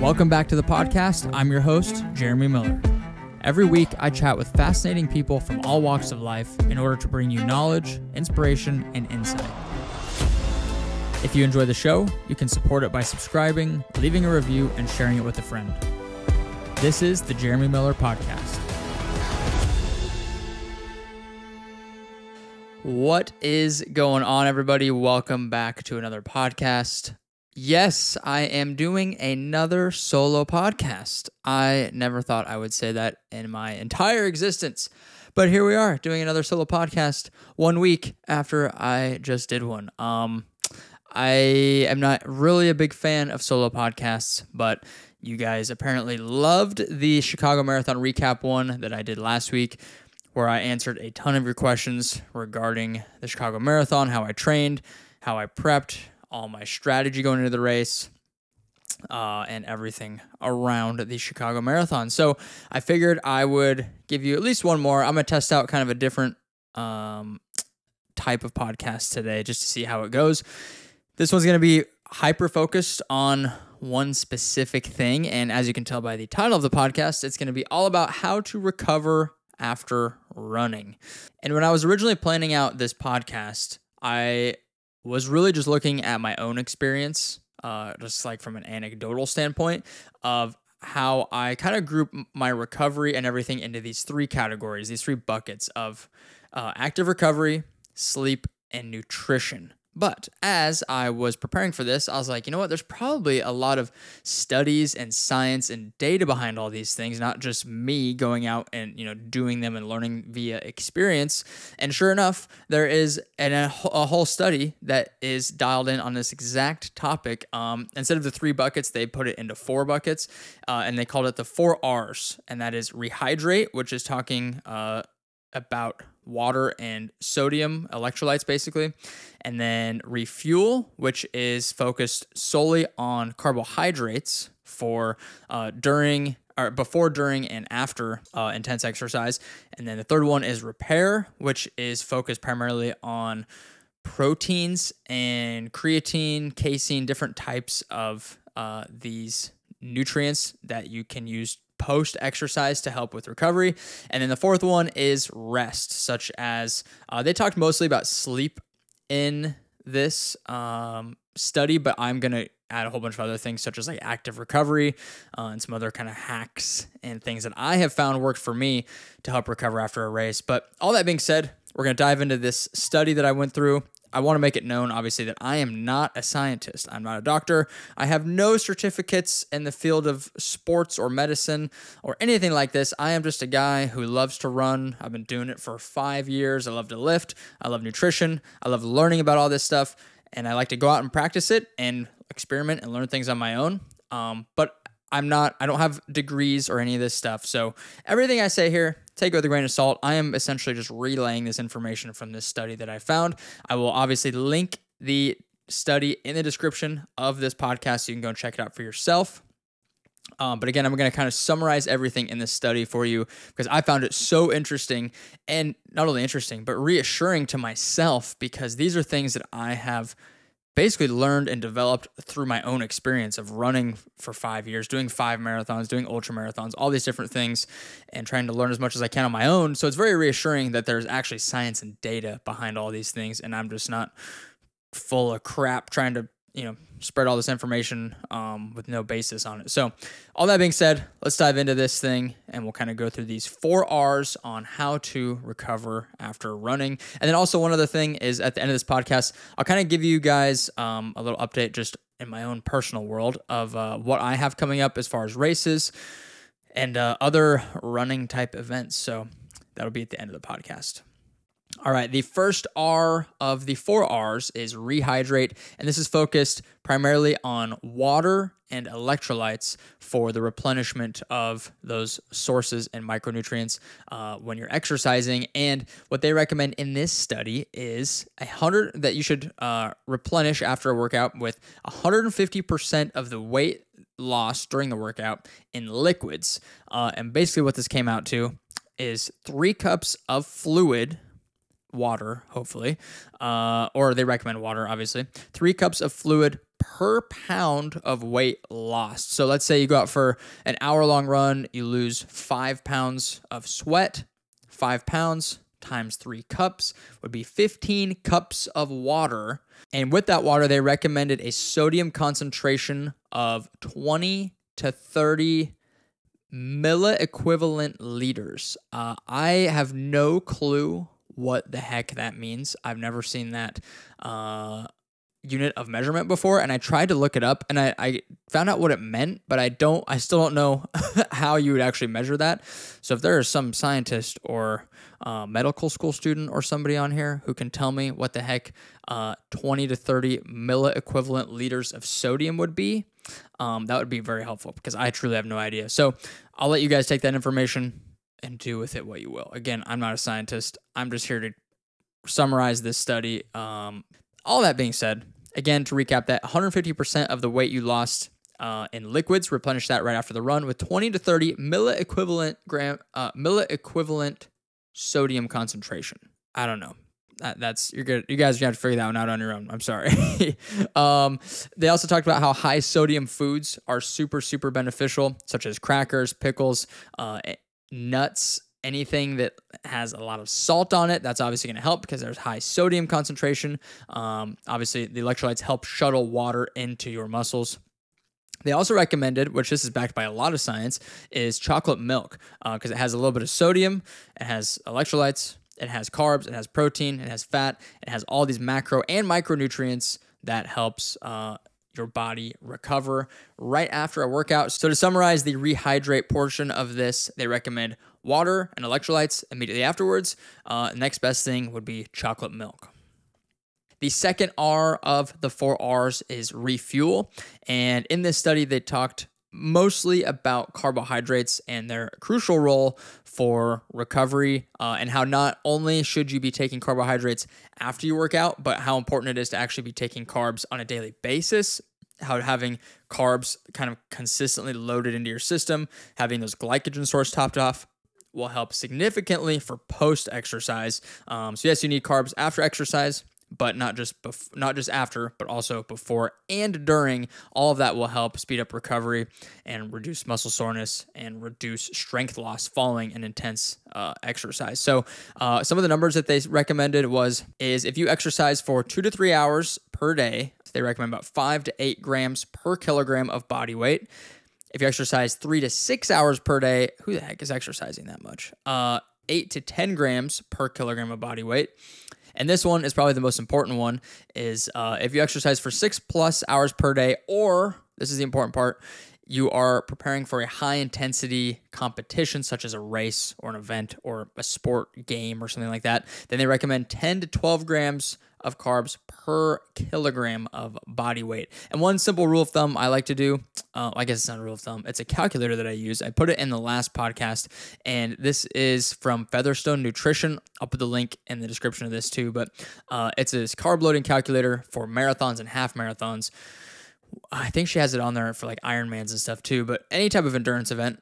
Welcome back to the podcast. I'm your host, JMILLER. Every week, I chat with fascinating people from all walks of life in order to bring you knowledge, inspiration, and insight. If you enjoy the show, you can support it by subscribing, leaving a review, and sharing it with a friend. This is the JMILLER Podcast. What is going on, everybody? Welcome back to another podcast. Yes, I am doing another solo podcast. I never thought I would say that in my entire existence, but here we are doing another solo podcast 1 week after I just did one. I am not really a big fan of solo podcasts, but you guys apparently loved the Chicago Marathon recap one that I did last week, where I answered a ton of your questions regarding the Chicago Marathon, how I trained, how I prepped, all my strategy going into the race, and everything around the Chicago Marathon. So I figured I would give you at least one more. I'm going to test out kind of a different type of podcast today just to see how it goes. This one's going to be hyper-focused on one specific thing, and as you can tell by the title of the podcast, it's going to be all about how to recover after running. And when I was originally planning out this podcast, I was really just looking at my own experience, just like from an anecdotal standpoint of how I kind of group my recovery and everything into these three categories, these three buckets of active recovery, sleep, and nutrition. But as I was preparing for this, I was like, you know what? There's probably a lot of studies and science and data behind all these things, not just me going out and, doing them and learning via experience. And sure enough, there is a whole study that is dialed in on this exact topic. Instead of the three buckets, they put it into four buckets, and they called it the 4 R's. And that is Rehydrate, which is talking about water and sodium electrolytes, basically. And then Refuel, which is focused solely on carbohydrates for before, during, and after intense exercise. And then the third one is Repair, which is focused primarily on proteins and creatine, casein, different types of these nutrients that you can use post-exercise to help with recovery. And then the fourth one is Rest, such as they talked mostly about sleep in this study, but I'm going to add a whole bunch of other things such as like active recovery and some other kind of hacks and things that I have found worked for me to help recover after a race. But all that being said, we're going to dive into this study that I went through. I want to make it known, obviously, that I am not a scientist. I'm not a doctor. I have no certificates in the field of sports or medicine or anything like this. I am just a guy who loves to run. I've been doing it for 5 years. I love to lift. I love nutrition. I love learning about all this stuff. And I like to go out and practice it and experiment and learn things on my own. But I don't have degrees or any of this stuff. So everything I say here, take it with a grain of salt. I am essentially just relaying this information from this study that I found. I will obviously link the study in the description of this podcast so you can go and check it out for yourself. But again, I'm going to kind of summarize everything in this study for you because I found it so interesting, and not only interesting, but reassuring to myself, because these are things that I have basically learned and developed through my own experience of running for 5 years, doing 5 marathons, doing ultra marathons, all these different things, and trying to learn as much as I can on my own. So it's very reassuring that there's actually science and data behind all these things, and I'm just not full of crap trying to, spread all this information with no basis on it. So all that being said, let's dive into this thing, and we'll kind of go through these 4 R's on how to recover after running. And then also one other thing is at the end of this podcast, I'll kind of give you guys a little update just in my own personal world of what I have coming up as far as races and other running type events. So that'll be at the end of the podcast. All right, the first R of the 4 R's is Rehydrate, and this is focused primarily on water and electrolytes for the replenishment of those sources and micronutrients when you're exercising. And what they recommend in this study is that you should replenish after a workout with 150% of the weight lost during the workout in liquids. And basically what this came out to is 3 cups of fluid, water, hopefully, or they recommend water, obviously, 3 cups of fluid per pound of weight lost. So let's say you go out for an hour-long run, you lose 5 pounds of sweat. 5 pounds times 3 cups would be 15 cups of water. And with that water, they recommended a sodium concentration of 20 to 30 milliequivalent liters. I have no clue what the heck that means. I've never seen that unit of measurement before, and I tried to look it up, and I found out what it meant, but I still don't know how you would actually measure that. So if there is some scientist or medical school student or somebody on here who can tell me what the heck 20 to 30 milliequivalent liters of sodium would be, that would be very helpful, because I truly have no idea. So I'll let you guys take that information and do with it what you will. Again, I'm not a scientist. I'm just here to summarize this study. All that being said, again, to recap that, 150% of the weight you lost in liquids, replenish that right after the run with 20 to 30 milliequivalent sodium concentration. I don't know. That's you're good. You guys are gonna have to figure that one out on your own. I'm sorry. They also talked about how high sodium foods are super, super beneficial, such as crackers, pickles, nuts. Anything that has a lot of salt on it, that's obviously going to help because there's high sodium concentration. Obviously, the electrolytes help shuttle water into your muscles. They also recommended, which this is backed by a lot of science, is chocolate milk, because it has a little bit of sodium, it has electrolytes, it has carbs, it has protein, it has fat, it has all these macro and micronutrients that helps your body recover right after a workout. So to summarize the Rehydrate portion of this, they recommend water and electrolytes immediately afterwards. Next best thing would be chocolate milk. The second R of the 4 R's is Refuel. And in this study, they talked mostly about carbohydrates and their crucial role for recovery, and how not only should you be taking carbohydrates after you work out, but how important it is to actually be taking carbs on a daily basis. How having carbs kind of consistently loaded into your system, having those glycogen stores topped off, will help significantly for post-exercise. So yes, you need carbs after exercise, but not just after, but also before and during. All of that will help speed up recovery and reduce muscle soreness and reduce strength loss following an intense exercise. So some of the numbers that they recommended is if you exercise for 2 to 3 hours per day, they recommend about 5 to 8 grams per kilogram of body weight. If you exercise 3 to 6 hours per day, who the heck is exercising that much? 8 to 10 grams per kilogram of body weight. And this one is probably the most important one, is if you exercise for 6+ hours per day, or, this is the important part, you are preparing for a high-intensity competition, such as a race or an event or a sport game or something like that, then they recommend 10 to 12 grams of carbs per kilogram of body weight. And one simple rule of thumb I like to do, I guess it's not a rule of thumb, it's a calculator that I use. I put it in the last podcast, and this is from Featherstone Nutrition. I'll put the link in the description of this too, but it's this carb loading calculator for marathons and half marathons. I think she has it on there for like Ironmans and stuff too, but any type of endurance event,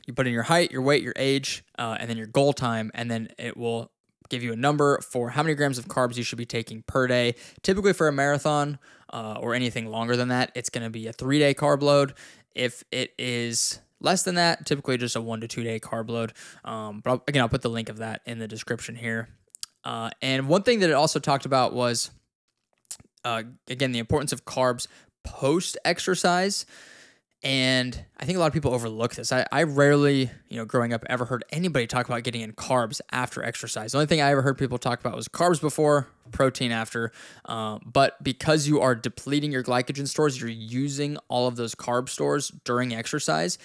you put in your height, your weight, your age, and then your goal time, and then it will give you a number for how many grams of carbs you should be taking per day. Typically for a marathon or anything longer than that, it's going to be a 3-day carb load. If it is less than that, typically just a 1 to 2 day carb load. But again, I'll put the link of that in the description here. And one thing that it also talked about was, again, the importance of carbs post-exercise. And I think a lot of people overlook this. I rarely, growing up, ever heard anybody talk about getting in carbs after exercise. The only thing I ever heard people talk about was carbs before, protein after. But because you are depleting your glycogen stores, you're using all of those carb stores during exercise.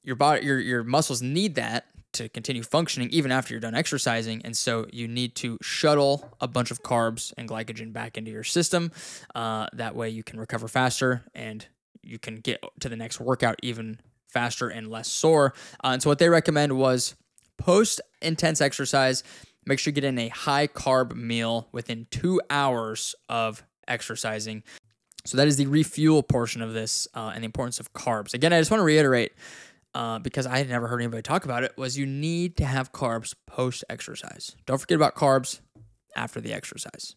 Your body, your muscles need that to continue functioning even after you're done exercising. And so you need to shuttle a bunch of carbs and glycogen back into your system. That way you can recover faster and you can get to the next workout even faster and less sore. And so what they recommend was post-intense exercise, make sure you get in a high-carb meal within 2 hours of exercising. So that is the refuel portion of this and the importance of carbs. Again, I just want to reiterate, because I had never heard anybody talk about it, was you need to have carbs post-exercise. Don't forget about carbs after the exercise.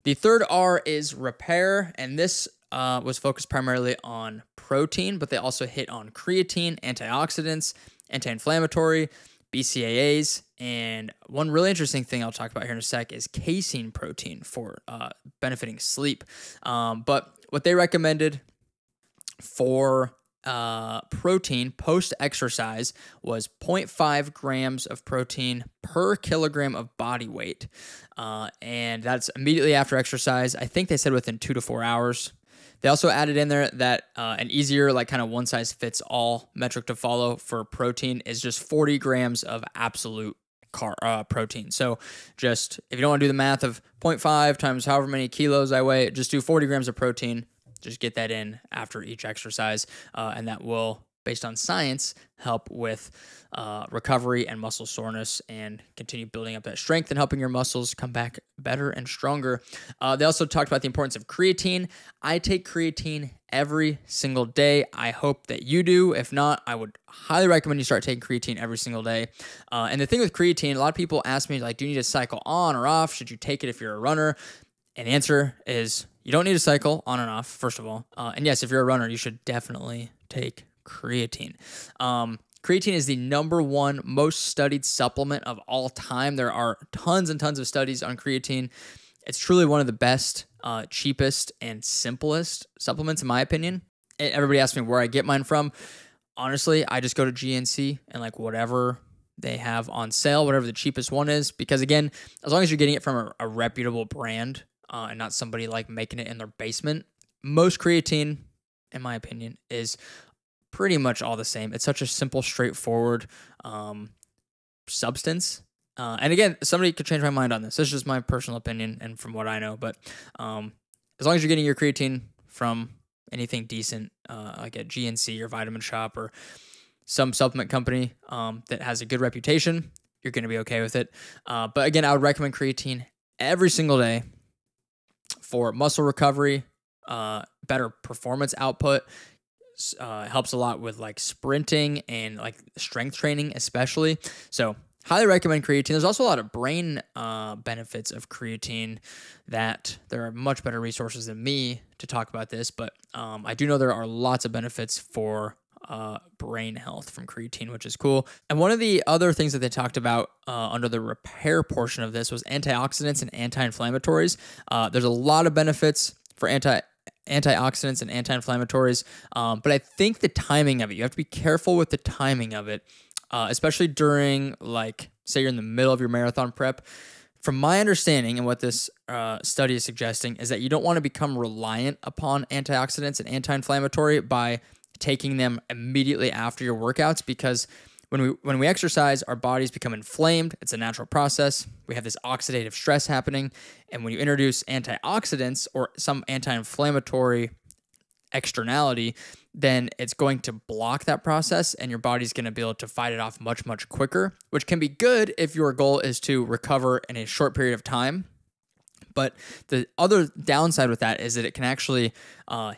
The third R is repair, and this was focused primarily on protein, but they also hit on creatine, antioxidants, anti-inflammatory, BCAAs, and one really interesting thing I'll talk about here in a sec is casein protein for benefiting sleep. But what they recommended for protein post-exercise was 0.5 grams of protein per kilogram of body weight. And that's immediately after exercise. I think they said within 2 to 4 hours. They also added in there that an easier, like kind of one-size-fits-all metric to follow for protein is just 40 grams of absolute protein. So just, if you don't want to do the math of 0.5 times however many kilos I weigh, just do 40 grams of protein. Just get that in after each exercise, and that will, based on science, help with recovery and muscle soreness and continue building up that strength and helping your muscles come back better and stronger. They also talked about the importance of creatine. I take creatine every single day. I hope that you do. If not, I would highly recommend you start taking creatine every single day. And the thing with creatine, a lot of people ask me, like, do you need to cycle on or off? Should you take it if you're a runner? And the answer is you don't need to cycle on and off, first of all. And yes, if you're a runner, you should definitely take creatine. Creatine is the #1 most studied supplement of all time. There are tons and tons of studies on creatine. It's truly one of the best, cheapest, and simplest supplements, in my opinion. Everybody asks me where I get mine from. Honestly, I just go to GNC and like whatever they have on sale, whatever the cheapest one is. Because again, as long as you're getting it from a reputable brand, and not somebody like making it in their basement. Most creatine, in my opinion, is pretty much all the same. It's such a simple, straightforward substance. And again, somebody could change my mind on this. This is just my personal opinion and from what I know. But as long as you're getting your creatine from anything decent, like at GNC or Vitamin Shop or some supplement company that has a good reputation, you're going to be okay with it. But again, I would recommend creatine every single day for muscle recovery, better performance output. Helps a lot with like sprinting and like strength training, especially. So highly recommend creatine. There's also a lot of brain benefits of creatine that there are much better resources than me to talk about this, but I do know there are lots of benefits for brain health from creatine, which is cool. And one of the other things that they talked about under the repair portion of this was antioxidants and anti-inflammatories. There's a lot of benefits for antioxidants and anti-inflammatories, but I think the timing of it, you have to be careful with the timing of it, especially during, like, say you're in the middle of your marathon prep. From my understanding and what this study is suggesting is that you don't want to become reliant upon antioxidants and anti-inflammatory by taking them immediately after your workouts, because when we exercise, our bodies become inflamed. It's a natural process. We have this oxidative stress happening, and when you introduce antioxidants or some anti-inflammatory externality, then it's going to block that process, and your body's going to be able to fight it off much, much quicker, which can be good if your goal is to recover in a short period of time. But the other downside with that is that it can actually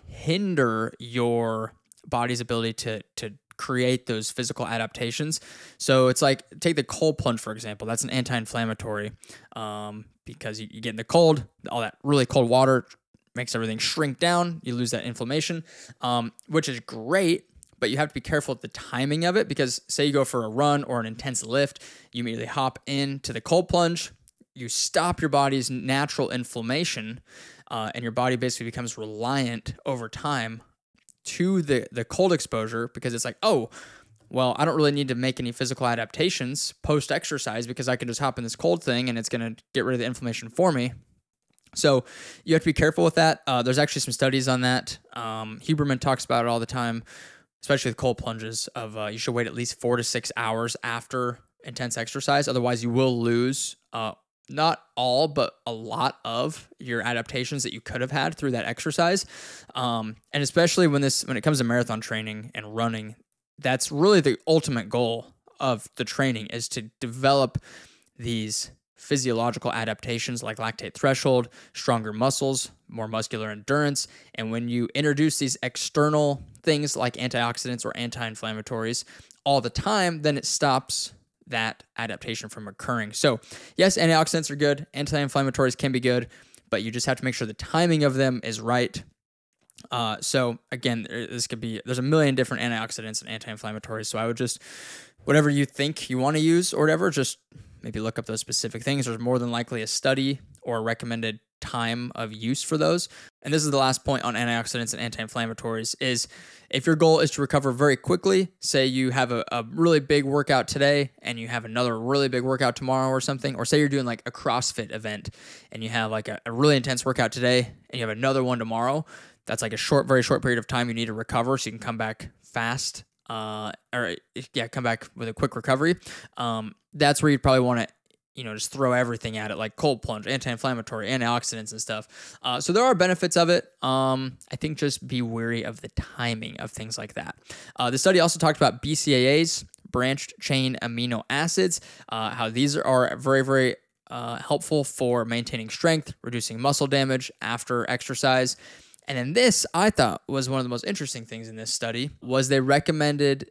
hinder your body's ability to create those physical adaptations. So it's like, take the cold plunge, for example. That's an anti-inflammatory because you get in the cold, all that really cold water makes everything shrink down. You lose that inflammation, which is great, but you have to be careful with the timing of it, because say you go for a run or an intense lift, you immediately hop into the cold plunge, you stop your body's natural inflammation, and your body basically becomes reliant over time to the cold exposure, because it's like, oh, well, I don't really need to make any physical adaptations post-exercise because I can just hop in this cold thing and it's going to get rid of the inflammation for me. So you have to be careful with that. There's actually some studies on that. Huberman talks about it all the time, especially with cold plunges, of you should wait at least 4 to 6 hours after intense exercise. Otherwise, you will lose not all, but a lot of your adaptations that you could have had through that exercise. And especially when it comes to marathon training and running, that's really the ultimate goal of the training, is to develop these physiological adaptations like lactate threshold, stronger muscles, more muscular endurance. And when you introduce these external things like antioxidants or anti-inflammatories all the time, then it stops that adaptation from occurring. So yes, antioxidants are good. Anti-inflammatories can be good. but you just have to make sure the timing of them is right. So again, there's a million different antioxidants and anti-inflammatories. So I would just, whatever you think you want to use or whatever, just maybe look up those specific things. There's more than likely a study or a recommended time of use for those. And this is the last point on antioxidants and anti-inflammatories is if your goal is to recover very quickly, say you have a really big workout today and you have another really big workout tomorrow or something, or say you're doing like a CrossFit event and you have like a really intense workout today and you have another one tomorrow, that's like a very short period of time you need to recover so you can come back fast, come back with a quick recovery. That's where you'd probably want to, just throw everything at it, like cold plunge, anti-inflammatory, antioxidants and stuff. So there are benefits of it. I think just be wary of the timing of things like that. The study also talked about BCAAs, branched chain amino acids, how these are very, very helpful for maintaining strength, reducing muscle damage after exercise. And then this, I thought, was one of the most interesting things in this study, was they recommended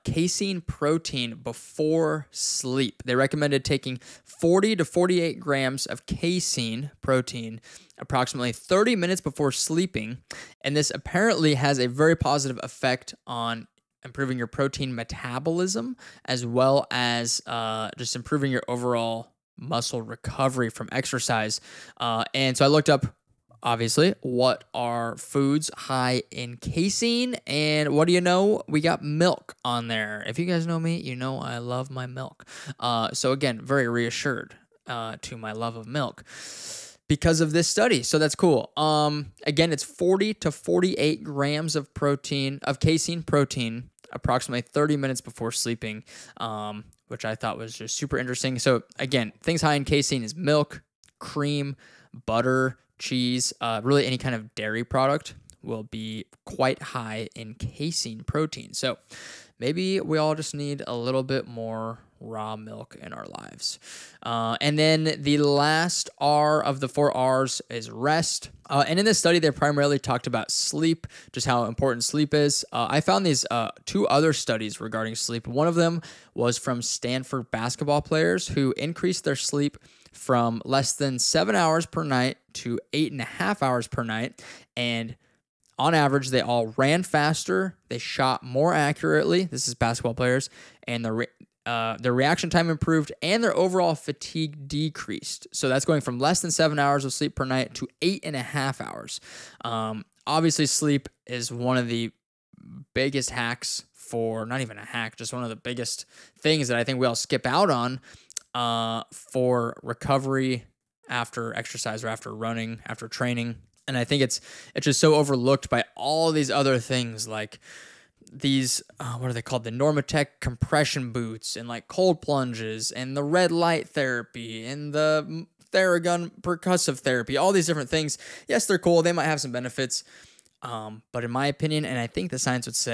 casein protein before sleep. They recommended taking 40 to 48 grams of casein protein approximately 30 minutes before sleeping. And this apparently has a very positive effect on improving your protein metabolism, as well as just improving your overall muscle recovery from exercise. And so I looked up, obviously, what are foods high in casein? And what do you know? We got milk on there. If you guys know me, you know I love my milk. So again, very reassured to my love of milk because of this study. So that's cool. Again, it's 40 to 48 grams of casein protein, approximately 30 minutes before sleeping, which I thought was just super interesting. So again, things high in casein is milk, cream, butter, cheese, really any kind of dairy product will be quite high in casein protein. So maybe we all just need a little bit more raw milk in our lives. And then the last R of the 4 R's is rest. And in this study, they primarily talked about sleep, just how important sleep is. I found these 2 other studies regarding sleep. One of them was from Stanford basketball players who increased their sleep from less than 7 hours per night to 8.5 hours per night. And on average, they all ran faster, they shot more accurately. This is basketball players. And their reaction time improved and their overall fatigue decreased. So that's going from less than 7 hours of sleep per night to 8.5 hours. Obviously, sleep is one of the biggest hacks not even a hack, just one of the biggest things that I think we all skip out on for recovery after exercise or after running, after training. And I think it's just so overlooked by all these other things like these, what are they called? The Normatec compression boots and like cold plunges and the red light therapy and the Theragun percussive therapy, all these different things. Yes, they're cool. They might have some benefits. But in my opinion, and I think the science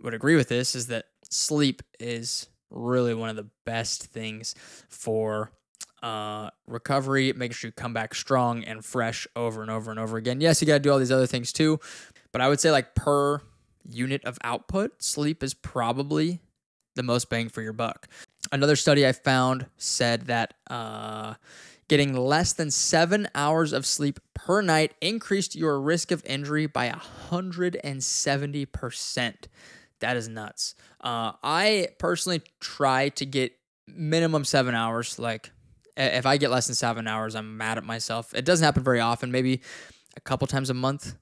would agree with this, is that sleep is really one of the best things for recovery, making sure you come back strong and fresh over and over and over again. Yes, you got to do all these other things too, but I would say like per unit of output, sleep is probably the most bang for your buck. Another study I found said that getting less than 7 hours of sleep per night increased your risk of injury by 170%. That is nuts. I personally try to get minimum 7 hours. Like if I get less than 7 hours, I'm mad at myself. It doesn't happen very often, maybe a couple times a month,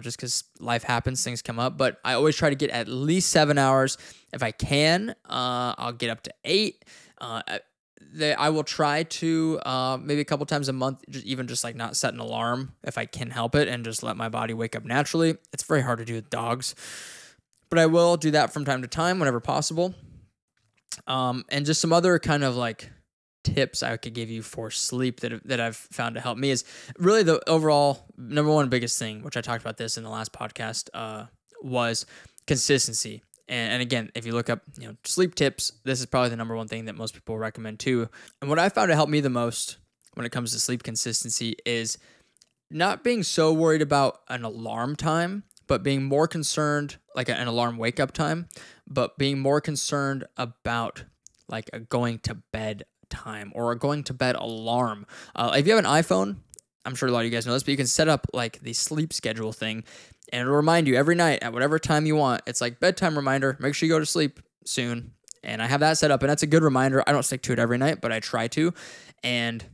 just because life happens, things come up. But I always try to get at least 7 hours. If I can, I'll get up to 8. I will try to maybe a couple times a month, just like not set an alarm if I can help it and just let my body wake up naturally. It's very hard to do with dogs, but I will do that from time to time whenever possible. And just some other kind of like tips I could give you for sleep that I've found to help me is really the overall number one biggest thing, which I talked about this in the last podcast, was consistency. And again, if you look up, sleep tips, this is probably the number one thing that most people recommend too. And what I found to help me the most when it comes to sleep consistency is not being so worried about an alarm time, but being more concerned, like an alarm wake up time, but being more concerned about like a going to bed time or a going to bed alarm. If you have an iPhone, I'm sure a lot of you guys know this, but you can set up like the sleep schedule thing, and it'll remind you every night at whatever time you want. It's like bedtime reminder, make sure you go to sleep soon. And I have that set up, and that's a good reminder. I don't stick to it every night, but I try to. And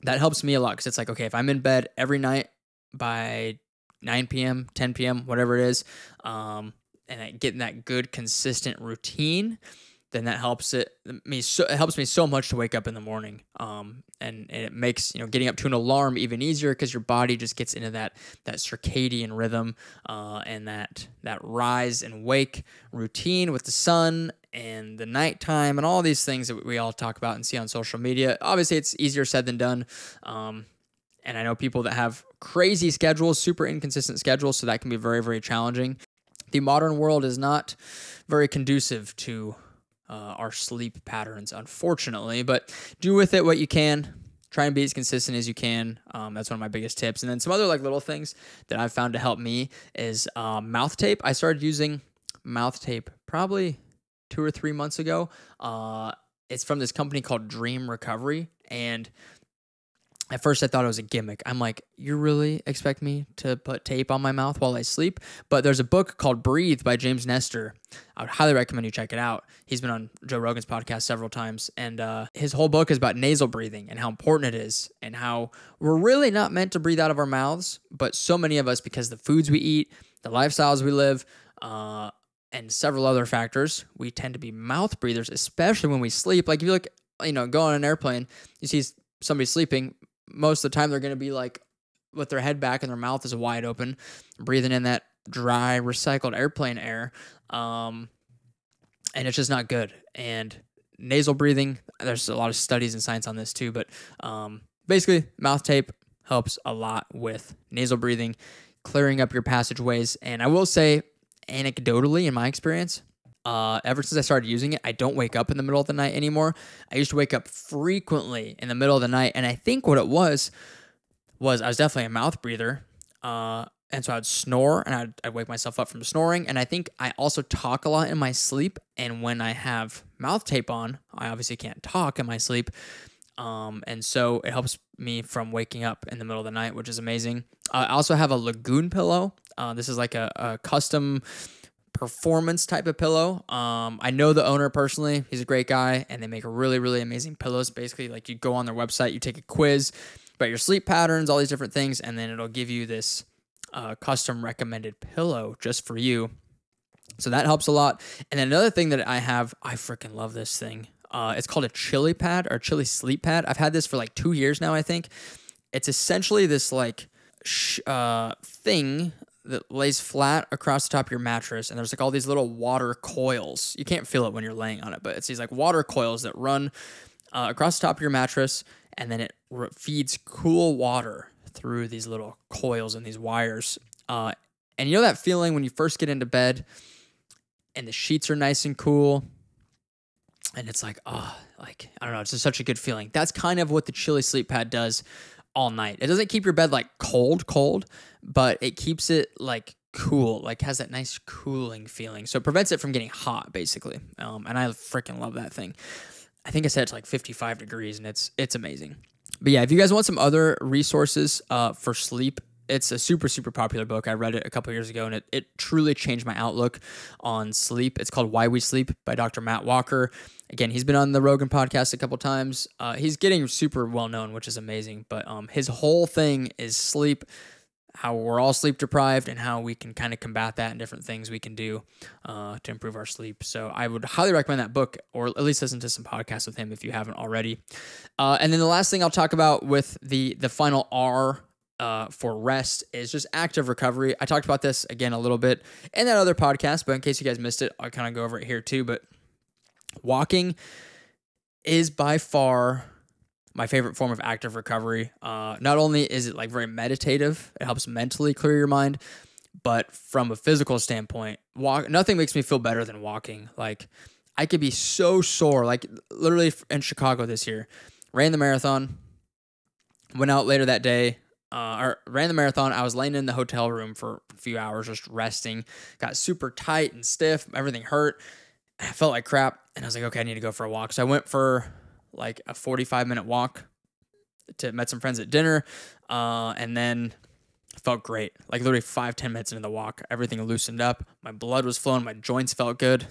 that helps me a lot because it's like, okay, if I'm in bed every night by 9 p.m., 10 p.m., whatever it is, and I get in that good, consistent routine, then that helps it helps me so much to wake up in the morning. And it makes, getting up to an alarm even easier because your body just gets into that circadian rhythm, and that rise and wake routine with the sun and the nighttime and all these things that we all talk about and see on social media. Obviously, it's easier said than done. And I know people that have crazy schedules, super inconsistent schedules, so that can be very, very challenging. The modern world is not very conducive to our sleep patterns, unfortunately, but do with it what you can. Try and be as consistent as you can. That's one of my biggest tips. And then some other like little things that I've found to help me is mouth tape. I started using mouth tape probably 2 or 3 months ago. It's from this company called Dream Recovery, and at first, I thought it was a gimmick. I'm like, you really expect me to put tape on my mouth while I sleep? But there's a book called Breathe by James Nestor. I would highly recommend you check it out. He's been on Joe Rogan's podcast several times, and his whole book is about nasal breathing and how important it is and how we're really not meant to breathe out of our mouths, but so many of us, because the foods we eat, the lifestyles we live, and several other factors, we tend to be mouth breathers, especially when we sleep. Like if you look, go on an airplane, you see somebody sleeping, most of the time they're going to be like with their head back and their mouth is wide open, breathing in that dry, recycled airplane air. And it's just not good. And nasal breathing, there's a lot of studies and science on this too, but basically mouth tape helps a lot with nasal breathing, clearing up your passageways. And I will say, anecdotally, in my experience, ever since I started using it, I don't wake up in the middle of the night anymore. I used to wake up frequently in the middle of the night, and I think what it was I was definitely a mouth breather, and so I'd snore, and I'd wake myself up from snoring, and I think I also talk a lot in my sleep, and when I have mouth tape on, I obviously can't talk in my sleep, and so it helps me from waking up in the middle of the night, which is amazing. I also have a Lagoon pillow. This is like a custom performance type of pillow. I know the owner personally. He's a great guy, and they make really, really amazing pillows. Basically, like you go on their website, you take a quiz about your sleep patterns, all these different things, and then it'll give you this custom recommended pillow just for you. So that helps a lot. And then another thing that I have, I freaking love this thing. It's called a Chili Pad or Chili Sleep Pad. I've had this for like 2 years now, I think. It's essentially this like thing that lays flat across the top of your mattress, and there's like all these little water coils. You can't feel it when you're laying on it, but it's these like water coils that run across the top of your mattress, and then it feeds cool water through these little coils and these wires. And you know that feeling when you first get into bed and the sheets are nice and cool, and it's like, I don't know, it's just such a good feeling. That's kind of what the Chili Sleep Pad does all night. It doesn't keep your bed like cold, but it keeps it like cool, like has that nice cooling feeling. So it prevents it from getting hot, basically. And I freaking love that thing. I think I said it's like 55 degrees, and it's amazing. But yeah, if you guys want some other resources for sleep, it's a super, super popular book. I read it a couple years ago, and it truly changed my outlook on sleep. It's called Why We Sleep by Dr. Matt Walker. Again, he's been on the Rogan podcast a couple times. He's getting super well known, which is amazing. But his whole thing is sleep, how we're all sleep deprived, and how we can kind of combat that and different things we can do to improve our sleep. So I would highly recommend that book, or at least listen to some podcasts with him if you haven't already. And then the last thing I'll talk about with the final R for rest is just active recovery. I talked about this again a little bit in that other podcast, but in case you guys missed it, I'll kind of go over it here too. But walking is by far my favorite form of active recovery. Not only is it like very meditative, it helps mentally clear your mind, but from a physical standpoint, nothing makes me feel better than walking. Like I could be so sore, like literally in Chicago this year, ran the marathon, went out later that day, or ran the marathon. I was laying in the hotel room for a few hours, just resting, got super tight and stiff. Everything hurt. I felt like crap. And I was like, okay, I need to go for a walk. So I went for like a 45-minute walk met some friends at dinner. And then felt great. Like literally 5-10 minutes into the walk, everything loosened up. My blood was flowing. My joints felt good.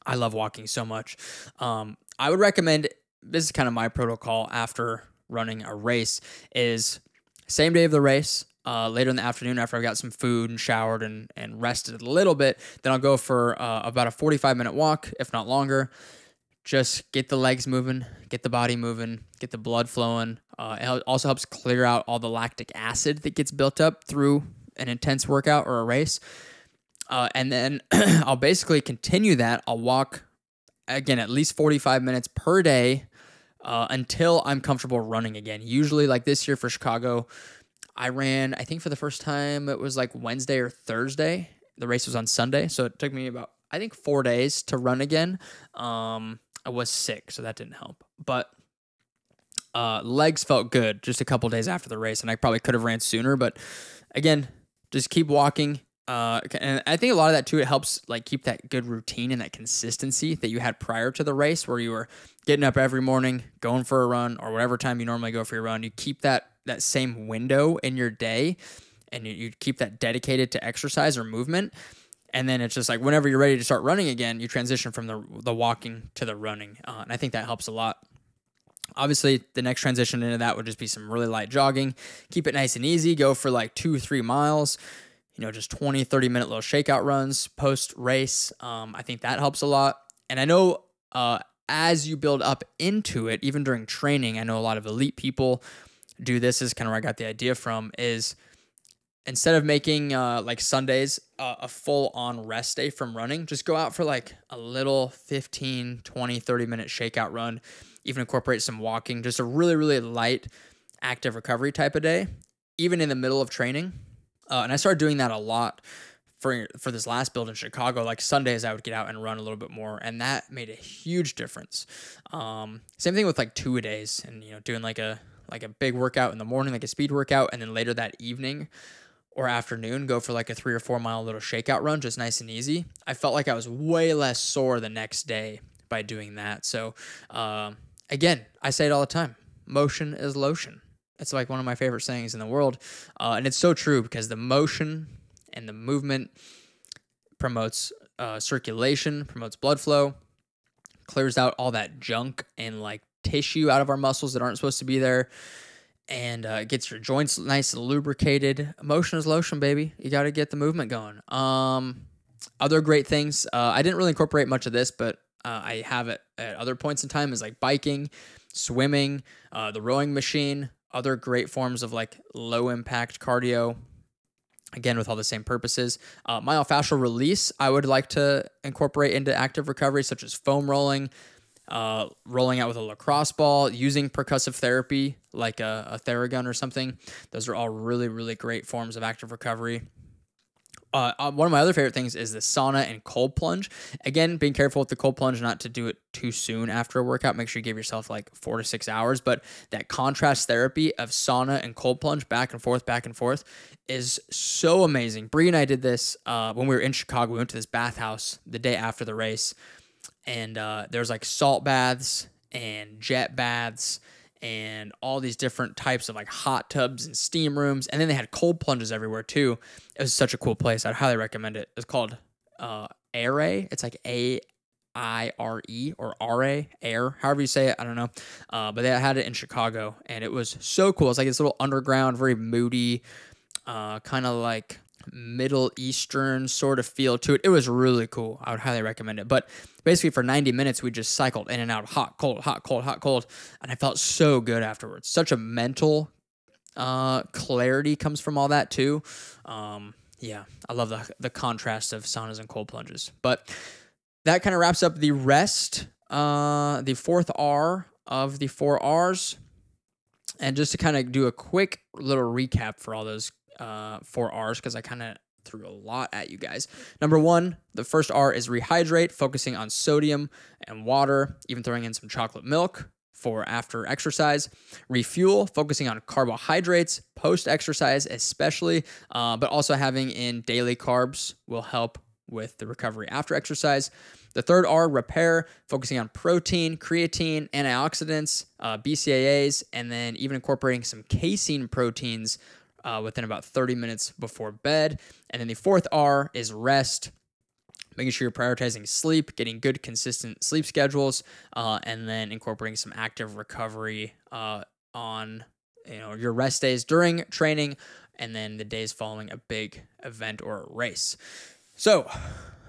I love walking so much. I would recommend, this is kind of my protocol after running a race, is same day of the race, later in the afternoon after I've got some food and showered and rested a little bit, then I'll go for about a 45-minute walk, if not longer. Just get the legs moving, get the body moving, get the blood flowing. It also helps clear out all the lactic acid that gets built up through an intense workout or a race. And then I'll basically continue that. I'll walk, again, at least 45 minutes per day until I'm comfortable running again. Usually, like this year for Chicago, I ran, I think for the first time, it was like Wednesday or Thursday. The race was on Sunday, so it took me about, I think, 4 days to run again. I was sick, so that didn't help. But legs felt good just a couple days after the race, and I probably could have ran sooner. But again, just keep walking. And I think a lot of that too, it helps like keep that good routine and that consistency that you had prior to the race, where you were getting up every morning, going for a run, or whatever time you normally go for your run. You keep that same window in your day, and you keep that dedicated to exercise or movement. And then it's just like whenever you're ready to start running again, you transition from the walking to the running. And I think that helps a lot. Obviously, the next transition into that would just be some really light jogging. Keep it nice and easy. Go for like 2-3 miles. Just 20, 30-minute little shakeout runs post-race. I think that helps a lot. And I know as you build up into it, even during training, I know a lot of elite people do this. Is kind of where I got the idea from, is instead of making like Sundays a full-on rest day from running, just go out for like a little 15, 20, 30-minute shakeout run, even incorporate some walking, just a really, really light active recovery type of day, even in the middle of training. And I started doing that a lot for this last build in Chicago. Like Sundays, I would get out and run a little bit more, and that made a huge difference. Same thing with like 2-a-days, and doing like a big workout in the morning, like a speed workout, and then later that evening or afternoon, go for like a 3 or 4 mile little shakeout run, just nice and easy. I felt like I was way less sore the next day by doing that. So again, I say it all the time: motion is lotion. It's like one of my favorite sayings in the world. And it's so true, because the motion and the movement promotes circulation, promotes blood flow, clears out all that junk and like tissue out of our muscles that aren't supposed to be there, and gets your joints nice and lubricated. Motion is lotion, baby. You got to get the movement going. Other great things. I didn't really incorporate much of this, but I have it at other points in time, is like biking, swimming, the rowing machine, other great forms of like low impact cardio, again, with all the same purposes. Myofascial release, I would like to incorporate into active recovery, such as foam rolling, rolling out with a lacrosse ball, using percussive therapy, like a Theragun or something. Those are all really, really great forms of active recovery. One of my other favorite things is the sauna and cold plunge. Again, being careful with the cold plunge, not to do it too soon after a workout. Make sure you give yourself like 4 to 6 hours. But that contrast therapy of sauna and cold plunge back and forth is so amazing. Bree and I did this when we were in Chicago. We went to this bathhouse the day after the race, and there's like salt baths and jet baths and all these different types of like hot tubs and steam rooms. And then they had cold plunges everywhere too. It was such a cool place. I'd highly recommend it. It's called Aire. It's like AIRE or RA, Air, however you say it. I don't know. But they had it in Chicago, and it was so cool. It's like this little underground, very moody, kind of like Middle Eastern sort of feel to it. It was really cool. I would highly recommend it. But basically for 90 minutes, we just cycled in and out of hot, cold, hot, cold, hot, cold. And I felt so good afterwards. Such a mental clarity comes from all that too. Yeah, I love the contrast of saunas and cold plunges. But that kind of wraps up the rest, the fourth R of the 4 R's. And just to kind of do a quick little recap for all those 4 R's, because I kind of threw a lot at you guys. Number 1, the first R is rehydrate, focusing on sodium and water, even throwing in some chocolate milk for after exercise. Refuel, focusing on carbohydrates post-exercise especially, but also having in daily carbs will help with the recovery after exercise. The third R, repair, focusing on protein, creatine, antioxidants, BCAAs, and then even incorporating some casein proteins within about 30 minutes before bed. And then the fourth R is rest, making sure you're prioritizing sleep, getting good, consistent sleep schedules, and then incorporating some active recovery on your rest days during training, and then the days following a big event or a race. So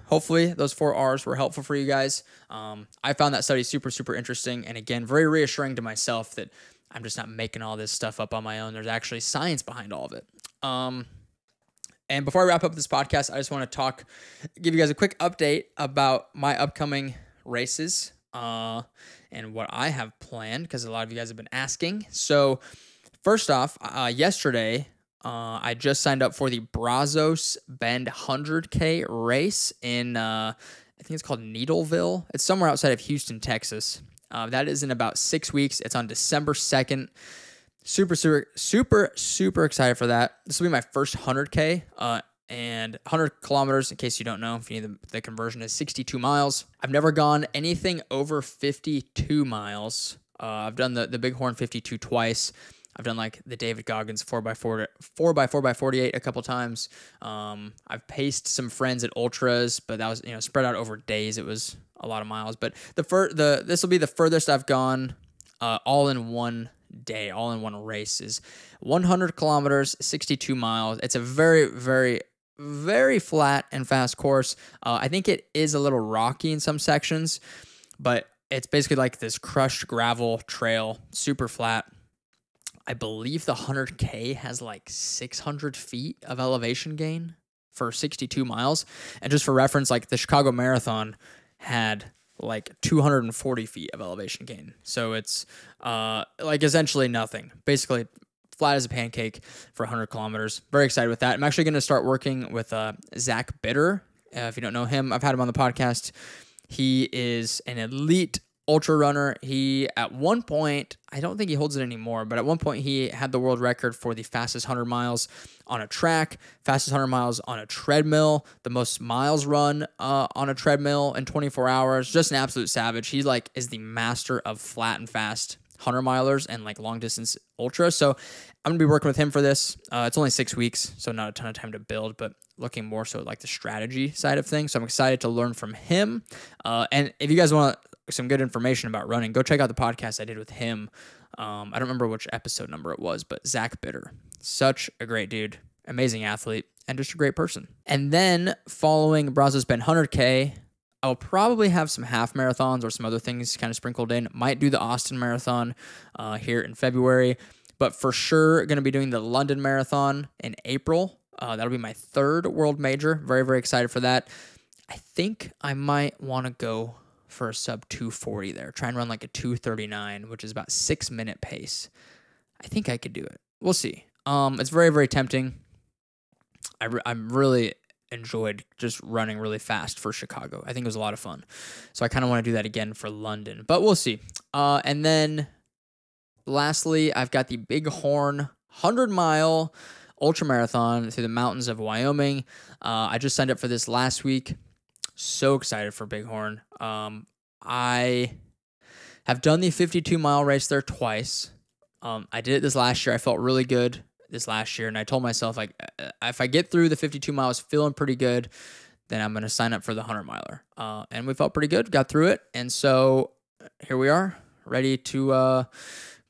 hopefully those 4 R's were helpful for you guys. I found that study super, super interesting, and again, very reassuring to myself that I'm just not making all this stuff up on my own. There's actually science behind all of it. And before I wrap up this podcast, I just want to give you guys a quick update about my upcoming races and what I have planned, because a lot of you guys have been asking. So first off, yesterday, I just signed up for the Brazos Bend 100K race in, I think it's called Needleville. It's somewhere outside of Houston, Texas. That is in about 6 weeks. It's on December 2nd. Super, super, super, super excited for that. This will be my first 100K, and 100 kilometers, in case you don't know, if you need the conversion, is 62 miles. I've never gone anything over 52 miles. I've done the Bighorn 52 twice. I've done like the David Goggins 4x4x48 a couple times. I've paced some friends at ultras, but that was spread out over days. It was a lot of miles. But this will be the furthest I've gone all in one day, all in one race, is 100 kilometers, 62 miles. It's a very, very, very flat and fast course. I think it is a little rocky in some sections, but it's basically like this crushed gravel trail, super flat. I believe the 100K has like 600 feet of elevation gain for 62 miles. And just for reference, like the Chicago Marathon had like 240 feet of elevation gain. So it's like essentially nothing. Basically flat as a pancake for 100 kilometers. Very excited with that. I'm actually going to start working with Zach Bitter. If you don't know him, I've had him on the podcast. He is an elite ultra runner. He, at one point, I don't think he holds it anymore, but at one point he had the world record for the fastest 100 miles on a track, fastest 100 miles on a treadmill, the most miles run on a treadmill in 24 hours. Just an absolute savage. He is the master of flat and fast 100 milers and long distance ultra. So I'm gonna be working with him for this. It's only 6 weeks, so not a ton of time to build, but looking more so at the strategy side of things. So I'm excited to learn from him. And if you guys want some good information about running, go check out the podcast I did with him. I don't remember which episode number it was, but Zach Bitter, such a great dude, amazing athlete, and just a great person. And then following Brazos Bend 100K, I'll probably have some half marathons or some other things kind of sprinkled in. Might do the Austin Marathon here in February, but for sure going to be doing the London Marathon in April. That'll be my third world major. Very, very excited for that. I think I might want to go for a sub 240 there. Try and run like a 239, which is about 6-minute pace. I think I could do it. We'll see. It's very, very tempting. I'm really enjoyed just running really fast for Chicago. I think it was a lot of fun. So I kind of want to do that again for London, but we'll see. And then lastly, I've got the Bighorn 100-mile ultra marathon through the mountains of Wyoming. I just signed up for this last week. So excited for Bighorn. I have done the 52-mile race there twice. I did it this last year. I felt really good this last year, and I told myself, if I get through the 52 miles feeling pretty good, then I'm going to sign up for the 100-miler. And we felt pretty good, got through it, and so here we are, ready to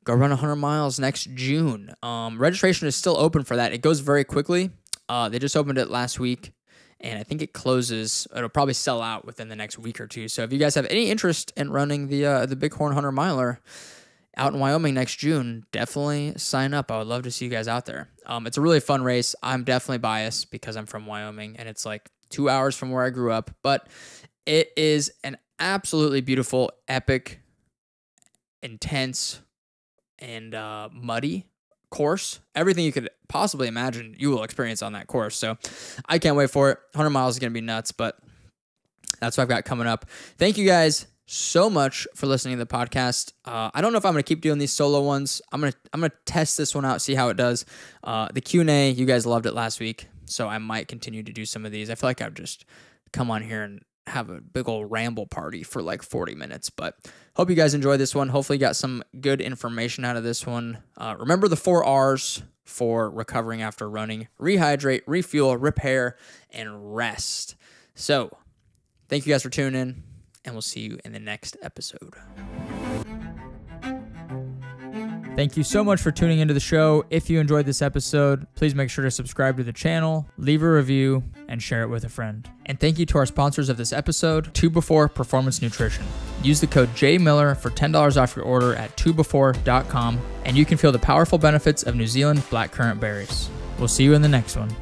go run 100 miles next June. Registration is still open for that. It goes very quickly. They just opened it last week, and I think it'll probably sell out within the next week or two. So if you guys have any interest in running the Bighorn 100-miler out in Wyoming next June, definitely sign up. I would love to see you guys out there. It's a really fun race. I'm definitely biased because I'm from Wyoming, and it's 2 hours from where I grew up, but it is an absolutely beautiful, epic, intense, and muddy course. Everything you could possibly imagine you will experience on that course. So I can't wait for it. 100 miles is going to be nuts, but that's what I've got coming up. Thank you guys so much for listening to the podcast. I don't know if I'm going to keep doing these solo ones. I'm going to test this one out, see how it does. The Q&A, you guys loved it last week, so I might continue to do some of these. I feel like I've just come on here and have a big old ramble party for like 40 minutes. But hope you guys enjoyed this one. Hopefully you got some good information out of this one. Remember the 4 R's for recovering after running: rehydrate, refuel, repair, and rest. So thank you guys for tuning in, and we'll see you in the next episode. Thank you so much for tuning into the show. If you enjoyed this episode, please make sure to subscribe to the channel, leave a review, and share it with a friend. And thank you to our sponsors of this episode, 2Before Performance Nutrition. Use the code JMILLER for $10 off your order at 2before.com, and you can feel the powerful benefits of New Zealand blackcurrant berries. We'll see you in the next one.